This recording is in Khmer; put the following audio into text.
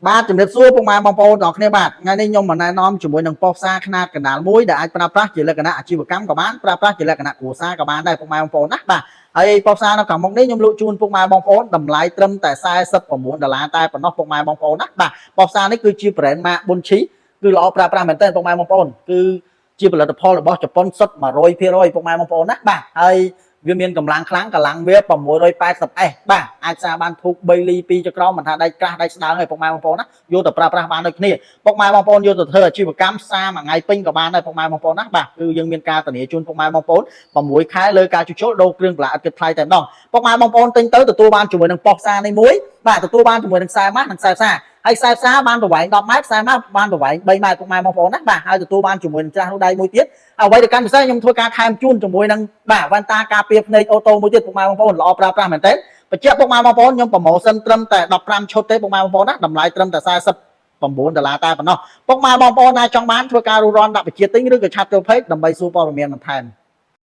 បាទជំរាបសួរពុកម៉ែបងប្អូនទាំងគ្នាបាទថ្ងៃនេះខ្ញុំមកណែនាំជាមួយនឹងប៉ុស្តិ៍ផ្សារខ្នាតកណ្ដាលមួយដែលអាចប្រើប្រាស់ជាលក្ខណៈអាជីវកម្មក៏បានប្រើប្រាស់ជាលក្ខណៈគ្រួសារក៏បានដែរពុកម៉ែបងប្អូនណាបាទហើយប៉ុស្តិ៍ផ្សារនៅខាងមុខនេះខ្ញុំលក់ជូនពុកម៉ែបងប្អូនតម្លៃត្រឹមតែ$49តែប៉ុណ្ណោះពុកម៉ែបងប្អូនណាបាទប៉ុស្តិ៍ផ្សារនេះគឺជា brand ម៉ាកប៊ុនឈីគឺល្អប្រើប្រាស់មែនទែនពុកម៉ែបងប្អូនគឺជាផលិតផលរបស់ជប៉ុនសុទ្ធ100%ពុកម៉ែបងប្អូនណាបាទហើយវាមានកម្លាំងខ្លាំងកម្លាំងវា 680S បាទអាចសារបានធូប3លី2ចក្រមមិនថាដៃក្រាស់ដៃស្ដើងឲ្យពុកម៉ែបងប្អូនណាយកទៅប្រើប្រាស់បានដូចគ្នាពុកម៉ែបងប្អូនយកទៅធ្វើអាជីវកម្មផ្សារមួយថ្ងៃពេញក៏បានដែរពុកម៉ែបងប្អូនណាបាទគឺយើងមានការធានាជូនពុកម៉ែបងប្អូន6ខែលើការជួសជុលដូរគ្រឿងបន្លាស់ឥតគិតថ្លៃតែម្ដងពុកម៉ែបងប្អូនទិញទៅទទួលបានជាមួយនឹងប៉ុស្តិ៍ផ្សារនេះមួយបាទទទួលបានជាមួយនឹងខ្សែម៉ាស់និងខ្សែផ្សារហើយខ្សែផ្សារបានប្រវែង10ម៉ែត្រខ្សែម៉ាស់បានប្រវែង3ម៉ែត្រពុកម៉ែបងប្អូនណាបាទហើយទទួលបានជាមួយនឹងច្រាស់នោះដៃមួយទៀតអ្វីដែលកាន់ពិសេសខ្ញុំធ្វើការខែមជូនជាមួយនឹងបាទវ៉ែនតាការពារភ្នែកអូតូមួយទៀតពុកម៉ែបងប្អូនល្អប្រើប្រាស់មែនទែនបញ្ជាក់ពុកម៉ែបងប្អូនខ្ញុំប្រម៉ូសិនត្រឹមតែ15ឈុតទេពុកម៉ែបងប្អូនណាតម្លៃត្រឹមតែ$49តែប៉ុណ្ណោះពុកម៉ែបងប្អូនដែលចង់បានធ្វើការរុះរាន់ដាក់បញ្ជាទិញឬក៏ឆាត់ចូល page ដើម្បីសួរព័ត៌មានបន្ថែម